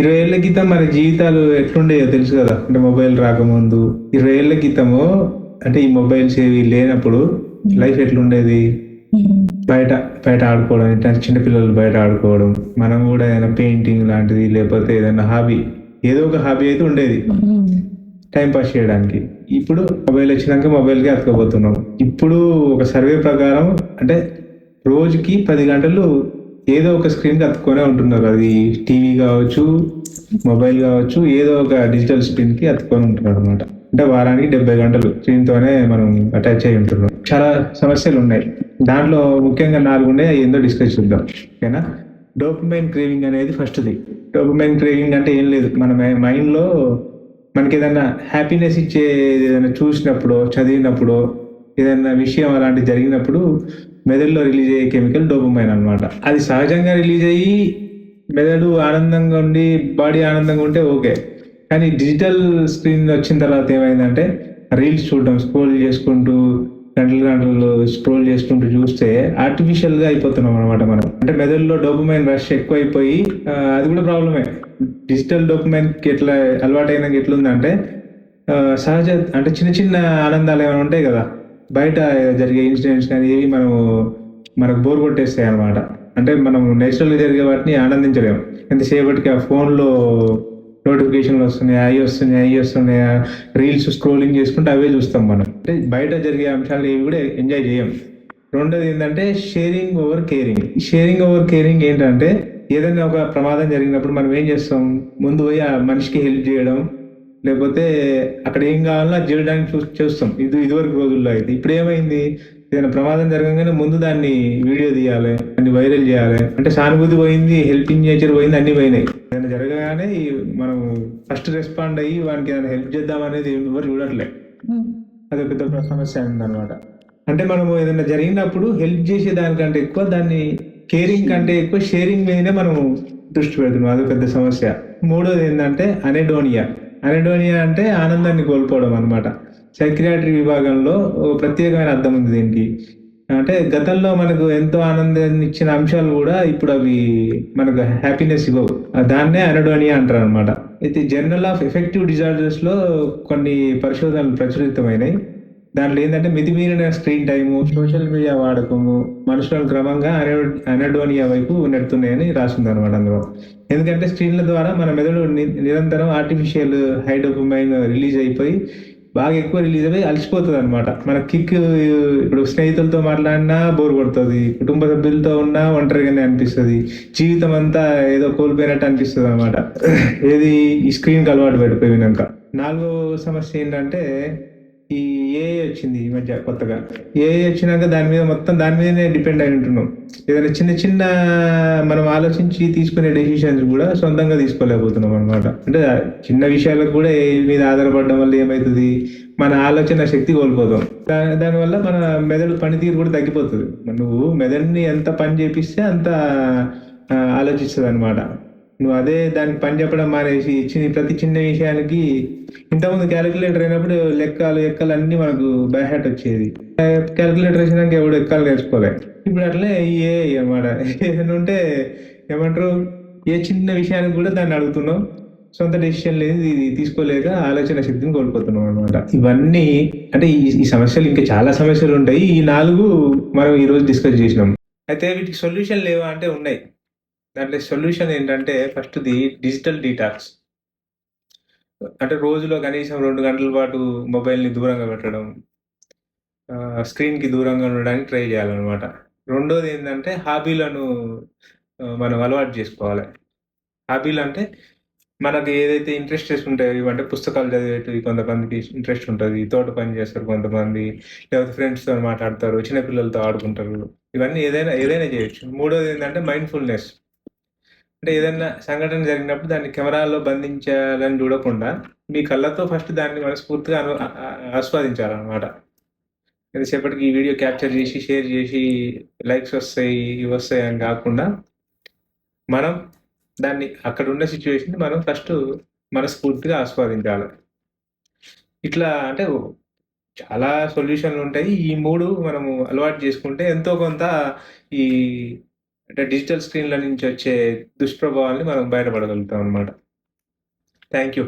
20 ఏళ్ల క్రితం మన జీవితాలు ఎట్లుండేయో తెలుసు కదా! అంటే మొబైల్ రాకముందు. 20 ఏళ్ల క్రితము అంటే ఈ మొబైల్స్ ఏవి లేనప్పుడు హ్మ్. లైఫ్ ఎట్లుండేది? హ్మ్. బయట బయట ఆడుకోవడం. ఇట్లాంటి చిన్న పిల్లలు బయట ఆడుకోవడం. మనం గూడా ఏదైనా పెయింటింగ్ లాంటిది లేకపోతే ఏదైనా హాబీ ఏదో ఒక హాబీ అయితే ఉండేది. హ్మ్. టైమ్ పాస్ చేయడానికి. ఇప్పుడు మొబైల్ వచ్చినాక మొబైల్‌కే అతుక్కపోతున్నాం. ఇప్పుడు ఒక సర్వే ప్రకారం అంటే రోజుకి 10 గంటలు ఏదో ఒక స్క్రీన్‌కి అతుక్కొనే ఉంటున్నారు. అది టీవీ గావచ్చు, మొబైల్ గావచ్చు, ఏదో ఒక డిజిటల్ స్క్రీన్‌కి అతుక్కొని ఉంటున్నారనమాట. అంటే వారానికి 70 గంటలు స్క్రీన్‌తోనే మనం అటాచ్ అయ్యి ఉంటున్నాం. చాలా సమస్యలున్నాయి. దాంట్లో ముఖ్యంగా 4 ఉన్నాయి. అయి ఏందో డిస్కస్ చేద్దాం. ఓకేనా? డోపమైన్ క్రేవింగ్ అనేది ఫస్ట్‌ది. డోపమైన్ క్రేవింగ్ అంటే ఏం లేదు. మన మైండ్‌లో మనకేదన్నా హ్యాపీనెస్ ఇచ్చేది ఏదైనా చూసినప్పుడో, చదివినప్పుడో, ఏదన్నా విషయం అలాంటిది జరిగినప్పుడు మెదడులో రిలీజ్ అయ్యే కెమికల్ డోపమైన్ అనమాట. అది సహజంగా రిలీజ్ అయ్యి మెదడు ఆనందంగా ఉండి, బాడీ ఆనందంగా ఉంటే ఓకే. కానీ డిజిటల్ స్క్రీన్ వచ్చిన తర్వాత ఏమైందంటే రీల్స్ చూడడం, స్క్రోల్ చేసుకుంటూ గంటలు గంటలు స్క్రోల్ చేసుకుంటూ చూస్తే ఆర్టిఫిషియల్‌గా అయిపోతున్నాం అనమాట మనం. అంటే మెదడులో డోపమైన్ రష్ ఎక్కువైపోయి అది కూడా ప్రాబ్లమే. డిజిటల్ డోపమైన్‌కి ఎట్లా అలవాటయినంక ఎట్లుందంటే సహజ అంటే చిన్న చిన్న ఆనందాలు ఏమైనా ఉంటాయి కదా! బయట జరిగే ఇన్సిడెంట్స్ కానీ ఏవి మనకు బోర్ కొట్టేస్తాయన్నమాట. అంటే మనం నేచురల్‌గా జరిగే వాటిని ఆనందించలేము. ఎంతసేపటికి ఆ ఫోన్‌లో నోటిఫికేషన్‌లు వస్తున్నాయి, అయి వస్తున్నాయి, ఇయి వస్తున్నాయి. రీల్స్ స్క్రోలింగ్ చేసుకుంటే అవే చూస్తాం మనం. అంటే బయట జరిగే అంశాలు ఏవి కూడా ఎంజాయ్ చేయం. రెండోది ఏందంటే sharing over caring. Sharing over caring ఏంటంటే ఏదైనా ఒక ప్రమాదం జరిగినప్పుడు మనం ఏం చేస్తాం? ముందు పోయి ఆ మనిషికి హెల్ప్ చేయడం, లేకపోతే అక్కడ ఏం కావాలో అది చేయడానికి చూస్తాం. ఇదివరకు రోజుల్లో అయితే. ఇప్పుడేమైంది? ఏదైనా ప్రమాదం జరగంగానే ముందు దాన్ని వీడియో తీయాలి, దాన్ని వైరల్ చేయాలి. అంటే సానుభూతి పోయింది, హెల్పింగ్ నేచర్ పోయింది, అన్నీ పోయినాయి. ఏదైనా జరగగానే మనం ఫస్ట్ రెస్పాండ్ అయ్యి వానికి ఏదైనా హెల్ప్ చేద్దాం అనేది ఎవరు చూడట్లే. హ్మ్. అదొక పెద్ద సమస్య అయిందనమాట. అంటే మనము ఏదైనా జరిగినప్పుడు హెల్ప్ చేసే దానికంటే ఎక్కువ దాన్ని కేరింగ్ కంటే ఎక్కువ షేరింగ్ మీదనే మనము దృష్టి పెడుతున్నాం. అదో పెద్ద సమస్య. మూడోది ఏందంటే అనెడోనియా. అనెడోనియా అంటే ఆనందాన్ని కోల్పోవడం అనమాట. సైకియాట్రీ విభాగంలో ఓ ప్రత్యేకమైన అర్థం ఉంది దీనికి. అంటే గతంలో మనకు ఎంతో ఆనందాన్ని ఇచ్చిన అంశాలు గూడా ఇప్పుడు అవి మనకు హ్యాపీనెస్ ఇవ్వవు. దాన్నే అనెడోనియా అంటారనమాట. అయితే జర్నల్ ఆఫ్ ఎఫెక్టివ్ డిజార్డర్స్‌లో కొన్ని పరిశోధనలు ప్రచురితమైనాయి. దాంట్లో ఏందంటే మితిమీరిన స్క్రీన్ టైము, సోషల్ మీడియా వాడకము మనుషులను క్రమంగా అనెడోనియా వైపు నెడుతున్నాయని రాసుందనమాట అందులో. ఎందుకంటే స్క్రీన్‌ల ద్వారా మన మెదడు నిరంతరం ఆర్టిఫిషియల్ హై డోపమైన్ రిలీజ్ అయిపోయి బాగా ఎక్కువ రిలీజ్ అయిపోయి అలసిపోతదనమాట. మన కిక్ ఇప్పుడు స్నేహితులతో మాట్లాడినా బోర్ కొడతది. కుటుంబ సభ్యులతో ఉన్నా ఒంటరిగానే అనిపిస్తది. జీవితం అంతా ఏదో కోల్పోయినట్టు అనిపిస్తదనమాట. ఏది ఈ స్క్రీన్‌కి అలవాటు పడిపోయినంక. నాలుగో సమస్య ఏంటంటే ఈ ఏఐ వచ్చింది ఈ మధ్య కొత్తగా. ఏఐ వచ్చినాక దాని మీదనే డిపెండ్ అయి ఉంటున్నాం. ఏదైనా చిన్న చిన్న మనం ఆలోచించి తీసుకునే డెసిషన్స్ కూడా సొంతంగా తీసుకోలేకపోతున్నాం అనమాట. అంటే చిన్న విషయాలకు కూడా ఏఐ మీద ఆధారపడడం వల్ల ఏమైతది? మన ఆలోచన శక్తి కోల్పోతాం. దానివల్ల మన మెదడు పనితీరు కూడా తగ్గిపోతది. నువ్వు మెదడుని ఎంత పని చేపిస్తే అంత ఆలోచిస్తదనమాట. నువ్వు అదే దానికి పని చెప్పడం మానేసి ప్రతి చిన్న విషయానికి ఇంతకుముందు క్యాలిక్యులేటర్ అయినప్పుడు ఎక్కలు అన్నీ మనకు బై హార్ట్ వచ్చేది. క్యాలిక్యులేటర్ వచ్చినాక ఎవడు ఎక్కాలు నేర్చుకోలే. ఇప్పుడు అట్లనే ఈ ఏఐ అన్నమాట. ఏదైనా ఉంటే ఏమంటారు? ఏ చిన్న విషయానికి కూడా దాన్ని అడుగుతున్నాం. సొంత డెసిషన్ లేదు ఇది తీసుకోలేక ఆలోచన శక్తిని కోల్పోతున్నాం అనమాట. ఇవన్నీ అంటే ఈ సమస్యలు ఇంకా చాలా సమస్యలు ఉంటాయి. ఈ 4 మనం ఈరోజు డిస్కస్ చేసినాం. అయితే వీటికి సొల్యూషన్ లేవా అంటే ఉన్నాయి. దాంట్లో సొల్యూషన్ ఏంటంటే ఫస్ట్‌ది డిజిటల్ డీటాక్స్. అంటే రోజులో కనీసం 2 గంటల పాటు మొబైల్‌ని దూరంగా పెట్టడం. స్క్రీన్‌కి దూరంగా ఉండడానికి ట్రై చేయాలనమాట. రెండోదేంటంటే హాబీలను మనం అలవాటు చేసుకోవాలి. హాబీలంటే మనకు ఏదైతే ఇంట్రెస్టెస్ ఉంటాయో ఇవంటే పుస్తకాలు చదివేటివి కొంతమందికి ఇంట్రెస్ట్ ఉంటది. తోట పని చేస్తారు కొంతమంది. లేకపోతే ఫ్రెండ్స్‌తోని మాట్లాడతారు. చిన్న పిల్లలతో ఆడుకుంటారు. ఇవన్నీ ఏదైనా చేయొచ్చు. మూడోదేంటంటే మైండ్‌ఫుల్‌నెస్. అంటే ఏదన్నా సంఘటన జరిగినప్పుడు దాన్ని కెమెరాలో బంధించాలని చూడకుండా, మీ కళ్ళతో ఫస్ట్ దాన్ని మనస్ఫూర్తిగా ఆస్వాదించాలనమాట. ఎంతసేపటికి ఈ వీడియో క్యాప్చర్ చేసి, షేర్ చేసి, లైక్స్ వస్తాయి, ఇవి వస్తాయి అని కాకుండా, మనం దాన్ని అక్కడున్న సిట్యుయేషన్‌ని మనం ఫస్టు మనస్ఫూర్తిగా ఆస్వాదించాలి. ఇట్లా అంటే చాలా సొల్యూషన్‌లుంటాయి. ఈ 3 మనము అలవాటు చేసుకుంటే ఎంతో కొంత ఈ అంటే డిజిటల్ స్క్రీన్‌ల నుంచి వచ్చే దుష్ప్రభావాల్ని మనం బయటపడగలుగుతాం అన్నమాట. Thank you.